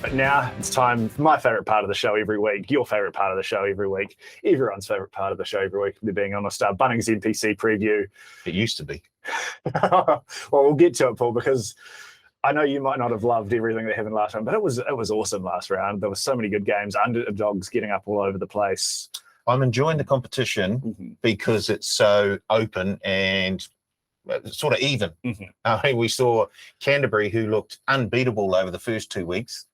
But now it's time for my favourite part of the show every week, your favourite part of the show every week, everyone's favourite part of the show every week, if they're being honest, Bunnings NPC preview. It used to be. Well, we'll get to it, Paul, because I know you might not have loved everything that happened last round, but it was awesome last round. There were so many good games, underdogs getting up all over the place. I'm enjoying the competition because it's so open and sort of even. I mean, we saw Canterbury, who looked unbeatable over the first 2 weeks,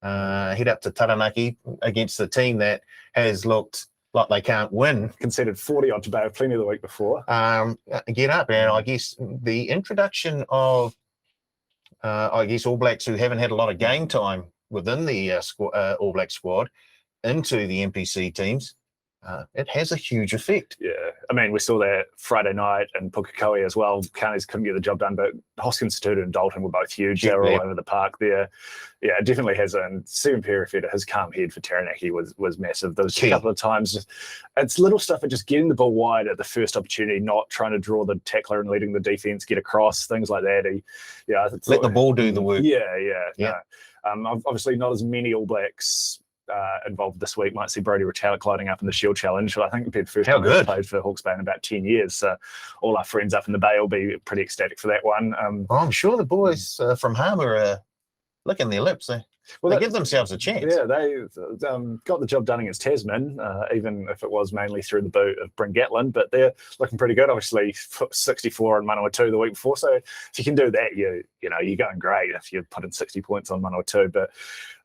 head up to Taranaki against the team that has looked like they can't win. Conceded 40 odd to Bay of Plenty the week before. Get up, and I guess the introduction of All Blacks who haven't had a lot of game time within the All Black squad into the NPC teams, it has a huge effect. Yeah, I mean, we saw that Friday night and Pukekohe as well. Counties couldn't get the job done, but Hoskins, Tutu and Dalton were both huge. They were all over the park there. Yeah, it definitely has. And Stephen Perifeta, his calm head for Taranaki was massive. There was a couple of times, it's little stuff, but just getting the ball wide at the first opportunity, not trying to draw the tackler and letting the defence get across, things like that. Let the ball do the work. Yeah. No. Obviously, not as many All Blacks involved this week. Might see Brodie Retallick lighting up in the Shield Challenge. I think it'd be the first time he's played for Hawke's Bay in about 10 years. So all our friends up in the Bay will be pretty ecstatic for that one. I'm sure the boys from Harbour are licking their lips. They give themselves a chance. Yeah, they got the job done against Tasman, even if it was mainly through the boot of Bryn Gatlin, but they're looking pretty good. Obviously, 64 on Manawatu the week before, so if you can do that, you're going great if you put in 60 points on Manawatu. But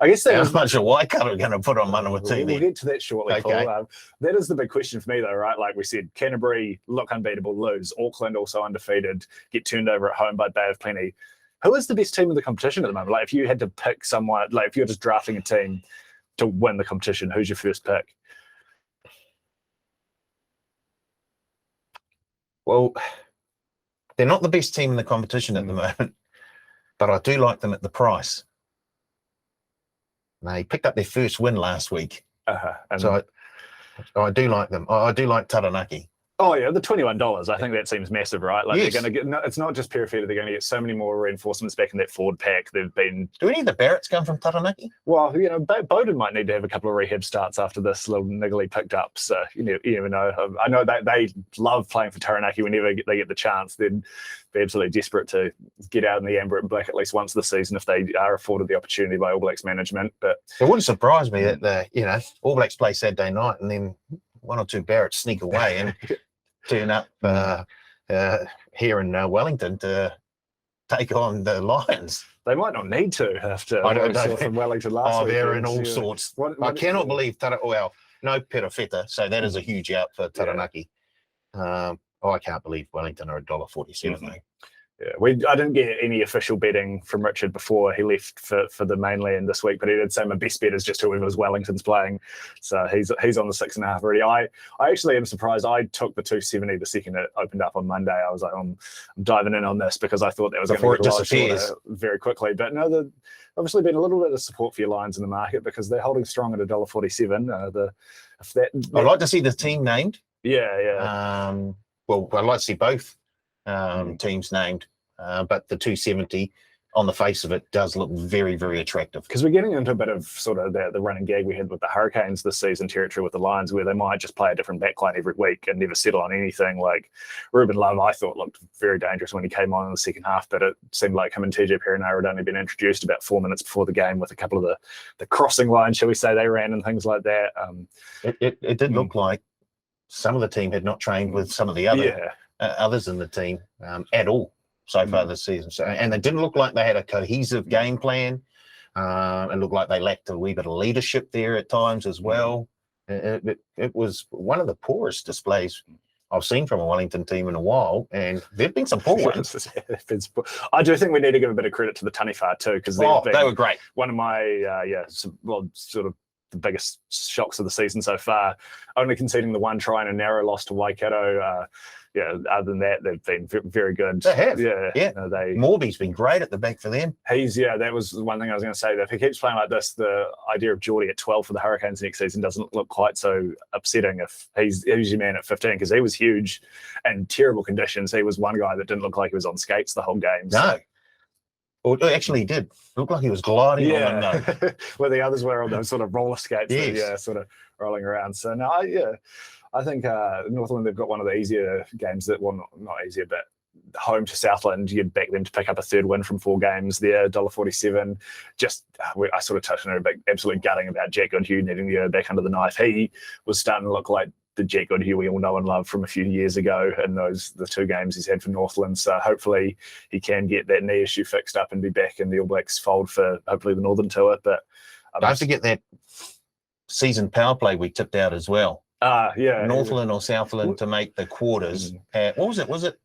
I guess how much a Waikato are going to put on Manawatu? We'll get to that shortly, Paul. That is the big question for me, though, right? Like we said, Canterbury look unbeatable, lose. Auckland also undefeated, get turned over at home by Bay of Plenty. Who is the best team in the competition at the moment? Like, if you had to pick someone, like if you're just drafting a team to win the competition, who's your first pick? Well, they're not the best team in the competition at the moment, but I do like them at the price. They picked up their first win last week. So I do like them. I do like Taranaki. Oh yeah, the $21. I think that seems massive, right? Like they're going to get. It's not just Perifeta. They're going to get so many more reinforcements back in that forward pack. They've been. Do any of the Barretts come from Taranaki? Well, Bowden might need to have a couple of rehab starts after this little niggle he picked up. So you never know. I know that they love playing for Taranaki whenever they get the chance. They'd be absolutely desperate to get out in the amber and black at least once this season if they are afforded the opportunity by All Blacks management. But it wouldn't surprise me that All Blacks play Saturday night and then one or two Barretts sneak away and turn up here in Wellington to take on the Lions. They might not need to after I don't know from Wellington last week. They're in all sorts. I cannot believe no Perifeta, so that is a huge out for Taranaki. I can't believe Wellington are $1.47. Yeah, I didn't get any official betting from Richard before he left for the mainland this week, but he did say my best bet is just whoever's Wellington's playing. So he's on the 6.5 already. I actually am surprised. I took the 270 the second it opened up on Monday. I was like, I'm diving in on this because I thought that was going to disappear very quickly. But no, there's obviously been a little bit of support for your Lions in the market because they're holding strong at $1.47. I'd like to see the team named. Yeah. Well, I'd like to see both teams named, but the 270 on the face of it does look very, very attractive. Because we're getting into a bit of sort of the running gag we had with the Hurricanes this season territory with the Lions, where they might just play a different backline every week and never settle on anything. Like Ruben Love, I thought looked very dangerous when he came on in the second half, but it seemed like him and TJ Perenara had only been introduced about 4 minutes before the game with a couple of the crossing lines, shall we say, they ran and things like that. It did look like some of the team had not trained with some of the other others in the team at all so far this season. So, and they didn't look like they had a cohesive game plan. It looked like they lacked a wee bit of leadership there at times as well. It was one of the poorest displays I've seen from a Wellington team in a while, and there've been some poor ones. I do think we need to give a bit of credit to the Taniwha too, because they were great. One of my sort of the biggest shocks of the season so far, only conceding the one try and a narrow loss to Waikato. Other than that, they've been very good. They have. Yeah. Morby's been great at the back for them. That was one thing I was going to say. That if he keeps playing like this, the idea of Geordie at 12 for the Hurricanes next season doesn't look quite so upsetting if he's your man at 15, because he was huge and terrible conditions. He was one guy that didn't look like he was on skates the whole game. No. Or actually, he did. Looked like he was gliding on them, though. Where the others were on those sort of roller skates, Yes. sort of rolling around. So, no, I think Northland, they've got one of the easier games that, well, not easier, but home to Southland, you'd back them to pick up a third win from 4 games there, $1.47. Just, I sort of touched on it, but absolutely gutting about Jack Goodhue needing to go back under the knife. He was starting to look like the Jack Goodhue we all know and love from a few years ago in the 2 games he's had for Northland. So hopefully he can get that knee issue fixed up and be back in the All Blacks fold for hopefully the Northern Tour. But don't forget that season power play we tipped out as well. Northland or Southland to make the quarters. What was it? Was it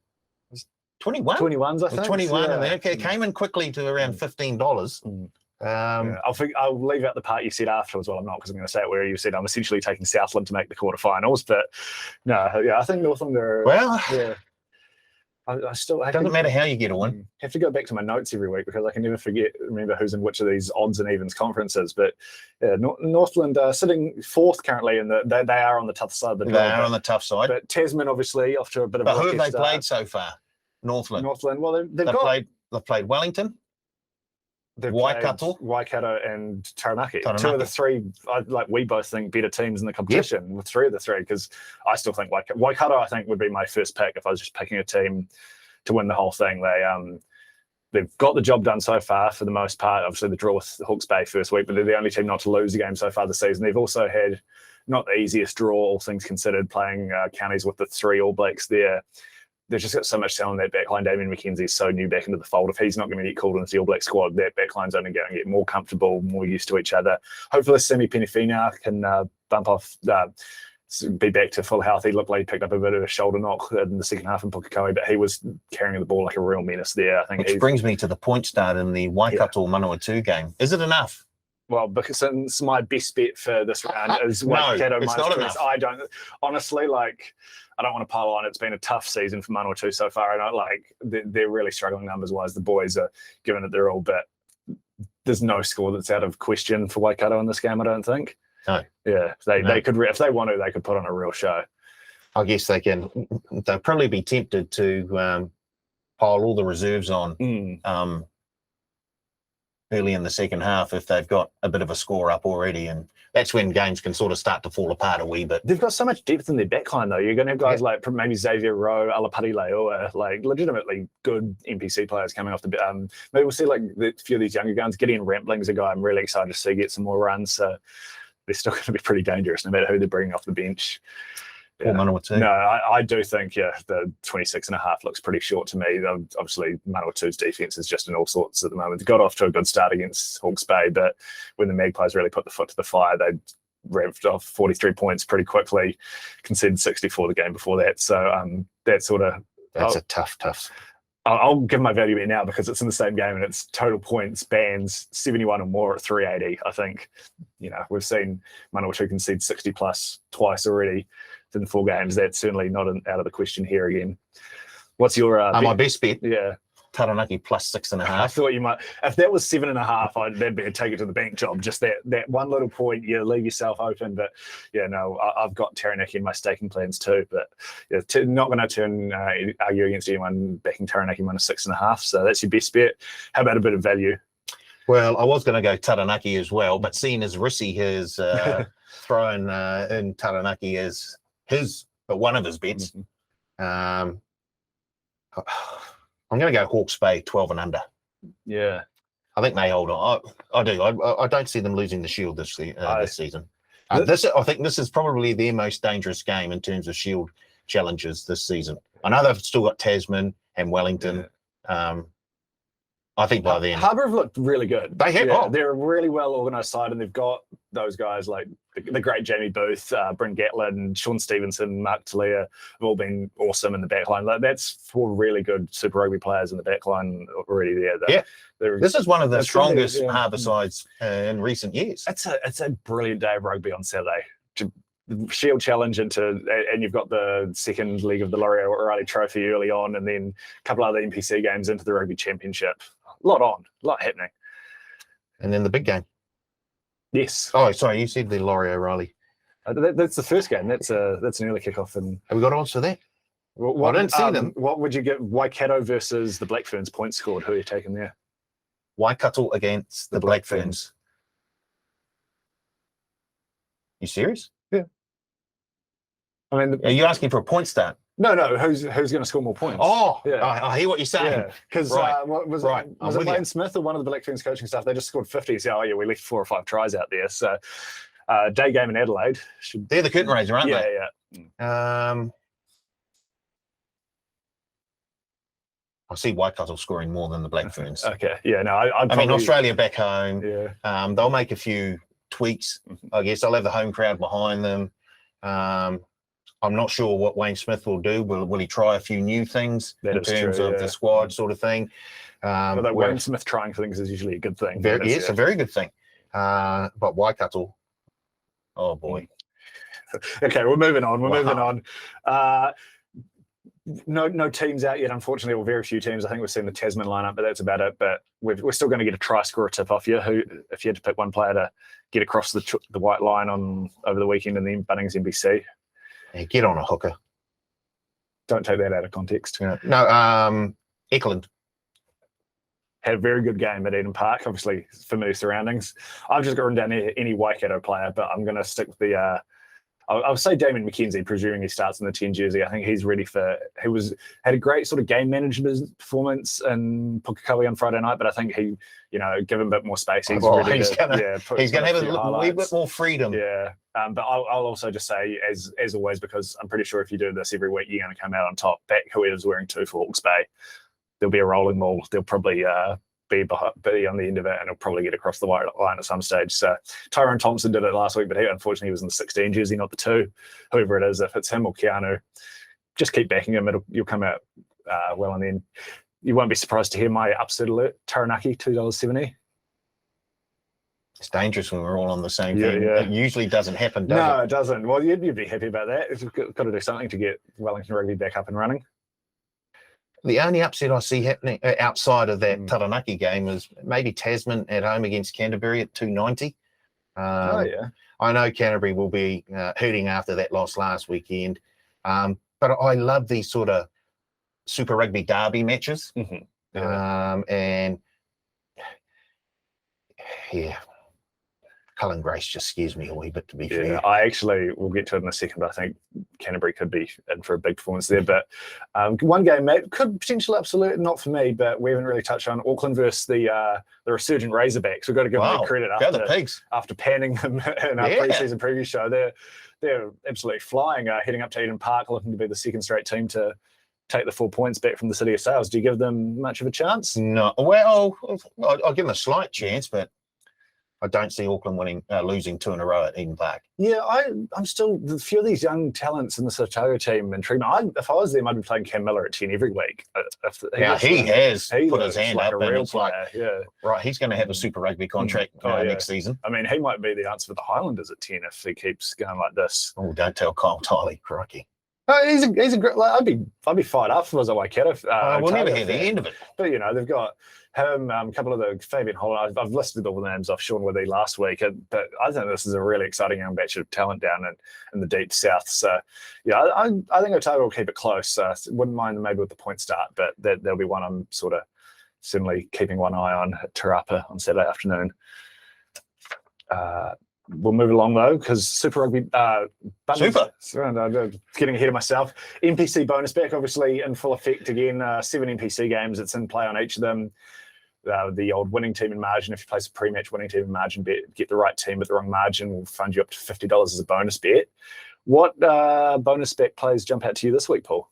21? 21s, I think. 21, and they came in quickly to around $15. I'll leave out the part you said afterwards. Well, I'm not, because I'm going to say it where you said I'm essentially taking Southland to make the quarterfinals. But no, I think Northland are. Well, I still doesn't matter how you get a win. Have to go back to my notes every week because I can never remember who's in which of these odds and evens conferences. But Northland sitting 4th currently, and they are on the tough side of the draw. They are on the tough side. But Tasman obviously off to a bit of. But who have they played so far? Northland. Well, they've played Wellington. Waikato and Taranaki. 2 of the 3, we both think better teams in the competition with 3 of the 3, because I still think Waikato, I think, would be my first pick if I was just picking a team to win the whole thing. They've got the job done so far for the most part. Obviously, the draw with Hawke's Bay first week, but they're the only team not to lose a game so far this season. They've also had not the easiest draw, all things considered, playing counties with the 3 All Blacks there. They've just got so much talent in that backline. Damien McKenzie's so new back into the fold. If he's not going to get called into the All Black squad, that backline's only going to get more comfortable, more used to each other. Hopefully, Semi Penifina can bump off, be back to full health. He looked like he picked up a bit of a shoulder knock in the second half in Pukekohe, but he was carrying the ball like a real menace there. I think. Which brings me to the point start in the Waikato Manawatu game. Is it enough? Well, because since my best bet for this round is Waikato minus 2. I don't honestly I don't want to pile on. It's been a tough season for Manawatu so far, and they're really struggling numbers wise. The boys are giving it their all, but there's no score that's out of question for Waikato in this game, I don't think. No. Yeah, they could, if they want to, they could put on a real show. I guess they can. They'll probably be tempted to pile all the reserves on early in the second half if they've got a bit of a score up already, and that's when games can sort of start to fall apart a wee bit. They've got so much depth in their backline, though. You're going to have guys like maybe Xavier Rowe, Alapati Leoa, legitimately good NPC players coming off the maybe we'll see a few of these younger guns. Gideon Rampling's a guy I'm really excited to see get some more runs. So they're still going to be pretty dangerous no matter who they're bringing off the bench. Yeah. Manawatu. No, I do think, the 26.5 looks pretty short to me. Obviously, Manawatu's defence is just in all sorts at the moment. They got off to a good start against Hawke's Bay, but when the Magpies really put the foot to the fire, they ramped off 43 points pretty quickly, conceded 64 the game before that. So that's a tough. I'll give my value bet now because it's in the same game and it's total points, bands, 71 or more at 380. I think, we've seen Manawatu concede 60 plus twice already in 4 games. That's certainly not out of the question here again. What's your my best bet? Yeah. Taranaki plus 6.5. I thought you might. If that was 7.5, that'd be a take it to the bank job. Just that one little point, leave yourself open. But I've got Taranaki in my staking plans too. But not going to argue against anyone backing Taranaki minus 6.5. So that's your best bet. How about a bit of value? Well, I was going to go Taranaki as well, but seeing as Rissi has thrown in Taranaki as one of his bets, I'm going to go Hawke's Bay 12 and under. Yeah. I think they hold on. I do. I don't see them losing the Shield this season. I think this is probably their most dangerous game in terms of Shield challenges this season. I know they've still got Tasman and Wellington. Yeah. I think by then... Harbour have looked really good. They have. Yeah, they're a really well-organised side, and they've got those guys like the great Jamie Booth, Bryn Gatlin, Sean Stevenson, Mark Talia have all been awesome in the backline. That's 4 really good Super Rugby players in the backline already there. This is one of the strongest Harbour sides in recent years. It's a brilliant day of rugby on Saturday. Shield challenge and you've got the second leg of the Laurie O'Reilly Trophy early on, and then a couple other NPC games into the Rugby Championship. A lot happening. And then the big game. Yes. Oh, sorry, you said the Laurie O'Reilly. That's the first game. That's an early kickoff. And have we got odds for that? I didn't see them. What would you get? Waikato versus the Black Ferns points scored. Who are you taking there? Waikato against the Black Ferns. You serious? Yeah. I mean, are you asking for a point start? No. Who's going to score more points? Oh, yeah. I hear what you're saying. Because was it Wayne Smith or one of the Black Ferns coaching staff? They just scored 50. So we left 4 or 5 tries out there. So day game in Adelaide. They're the curtain raiser, aren't they? Yeah. I see Waikato scoring more than the Black Ferns. Okay. Yeah. No. I mean, Australia back home. Yeah. They'll make a few tweaks. I guess they'll have the home crowd behind them. I'm not sure what Wayne Smith will do. Will he try a few new things in terms of the squad sort of thing? But Wayne Smith trying things is usually a good thing. It's a very good thing. But Waikato, oh boy. Okay, we're moving on. Moving on. No teams out yet, unfortunately, or very few teams. I think we've seen the Tasman lineup, but that's about it. But we're still going to get a try scorer tip off you. If you had to pick one player to get across the white line over the weekend in the Bunnings NPC. Yeah, get on a hooker. Don't take that out of context. Yeah. No, Eklund. Had a very good game at Eden Park, obviously familiar surroundings. I've just got written down any Waikato player, but I'm going to stick with the I'll say Damien McKenzie, presuming he starts in the 10 jersey. I think he's ready had a great sort of game management performance in Pukekohe on Friday night, but I think he, give him a bit more space. He's going to have a wee bit more freedom. Yeah. But I'll also just say, as always, because I'm pretty sure if you do this every week, you're going to come out on top. Back whoever's wearing 2 for Hawke's Bay, there'll be a rolling ball. They'll probably be on the end of it, and he'll probably get across the white line at some stage. So Tyrone Thompson did it last week, but unfortunately he was in the 16 jersey, not the 2. Whoever it is, if it's him or Keanu, just keep backing him. You'll come out well, and then you won't be surprised to hear my upset alert. Taranaki, $2.70. It's dangerous when we're all on the same thing. It usually doesn't happen, does it? No, it doesn't. Well, you'd be happy about that. You've got to do something to get Wellington Rugby back up and running. The only upset I see happening outside of that Taranaki game is maybe Tasman at home against Canterbury at $2.90. I know Canterbury will be hurting after that loss last weekend, but I love these sort of Super Rugby derby matches. And Cullen Grace just scares me a wee bit, to be fair. We'll get to it in a second, but I think Canterbury could be in for a big performance there. But one game, mate, could potentially absolute, not for me, but we haven't really touched on Auckland versus the resurgent Razorbacks. We've got to give them credit after panning them in our pre-season preview show. They're absolutely flying, heading up to Eden Park, looking to be the second straight team to take the 4 points back from the City of Sales. Do you give them much of a chance? No. Well, I'll give them a slight chance, but I don't see Auckland losing 2 in a row at Eden Park. Yeah, I'm still a few of these young talents in the Otago team intrigue me. If I was them, I'd be playing Cam Miller at 10 every week. He has put his hand up, a real player. Right, he's going to have a Super Rugby contract next season. I mean, he might be the answer for the Highlanders at 10 if he keeps going like this. Oh, don't tell Kyle Tiley, crikey. He's a great. I'd be fired up if I was a Waikato. We'll never hear the end of it. But they've got him, a couple of the Fabian Holland. I've listed all the names off Sean Withy last week, but I think this is a really exciting young batch of talent down in the deep south. So I think Otago will keep it close. Wouldn't mind maybe with the point start, but there'll be one I'm sort of certainly keeping one eye on at Te Rapa on Saturday afternoon. We'll move along though, because Super Rugby. Getting ahead of myself. NPC bonus back, obviously in full effect again. 7 NPC games. It's in play on each of them. The old winning team in margin. If you place a pre-match winning team in margin bet, get the right team with the wrong margin, will fund you up to $50 as a bonus bet. What bonus bet plays jump out to you this week, Paul?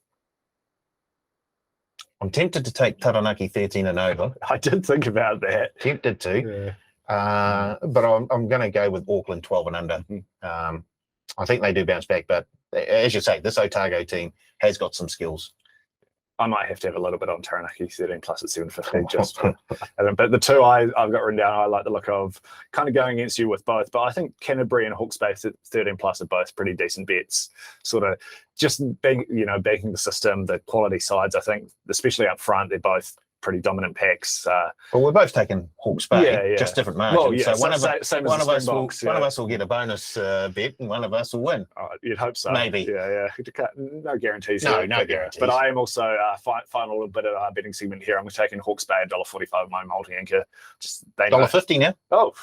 I'm tempted to take Taranaki 13 and over. I did think about that. Tempted to. But I'm going to go with Auckland 12 and under. I think they do bounce back, but as you say, this Otago team has got some skills. I might have to have a little bit on Taranaki 13 plus at 7.50 but the 2 I've got written down, I like the look of kind of going against you with both. But I think Canterbury and Hawke's Bay at 13 plus are both pretty decent bets. Sort of just being, backing the system, the quality sides. I think, especially up front, they're both pretty dominant packs. Well, we're both taking Hawke's Bay, just different margins. Well, yeah, so one of us will get a bonus bet, and one of us will win. You'd hope so. Maybe. Yeah. No guarantees. No guarantees. But I am also final bit of our betting segment here. I'm taking Hawke's Bay $1.45 my multi-anchor. $1.50 now. Oh,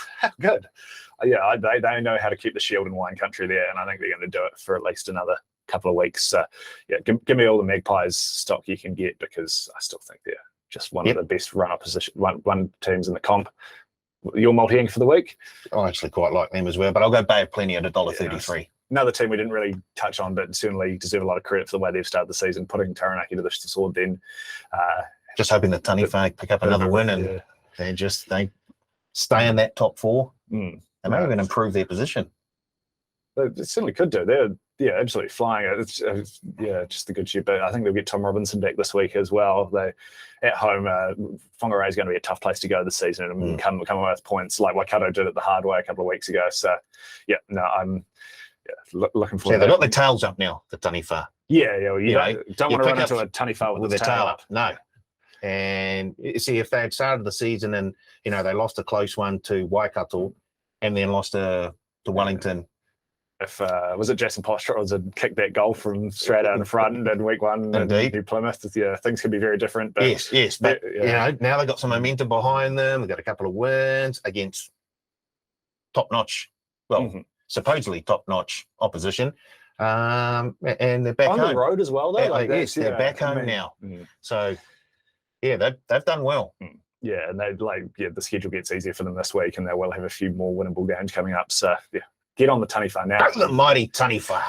good. Yeah, they know how to keep the shield in wine country there, and I think they're going to do it for at least another couple of weeks. Give me all the Magpies stock you can get, because I still think they're just one of the best run-up position one teams in the comp. Your multi-anchor for the week? I actually quite like them as well, but I'll go Bay of Plenty at $1.33. Another team we didn't really touch on, but certainly deserve a lot of credit for the way they've started the season, putting Taranaki to the sword. Then, just hoping that Taniwha pick up another win, and they stay in that top four. They may even improve their position. They certainly could do. They're absolutely flying. It's just a good shoot. But I think they'll get Tom Robinson back this week as well. They at home, Whangarei is going to be a tough place to go this season and come away with points like Waikato did it the hard way a couple of weeks ago. So I'm looking forward. So they've got their tails up now, the Taniwha. Don't want to run into a Taniwha with their tail up. No. And you see, if they had started the season and they lost a close one to Waikato and then lost to Wellington. If was it Jason Postrauss had kicked that goal from straight out in front in week one in New Plymouth, things could be very different. But yes, but now they've got some momentum behind them. They've got a couple of wins against top-notch, supposedly top-notch opposition, and they're back on home. The road as well, though. Yes, they're back home now. So they've done well. Yeah, and the schedule gets easier for them this week, and they will have a few more winnable games coming up. So get on the Taniwha now. The mighty Taniwha.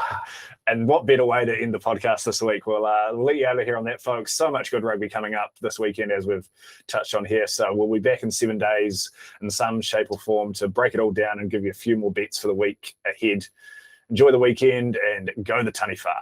And what better way to end the podcast this week? We'll let you out of here on that, folks. So much good rugby coming up this weekend, as we've touched on here. So we'll be back in 7 days in some shape or form to break it all down and give you a few more bets for the week ahead. Enjoy the weekend and go the Taniwha.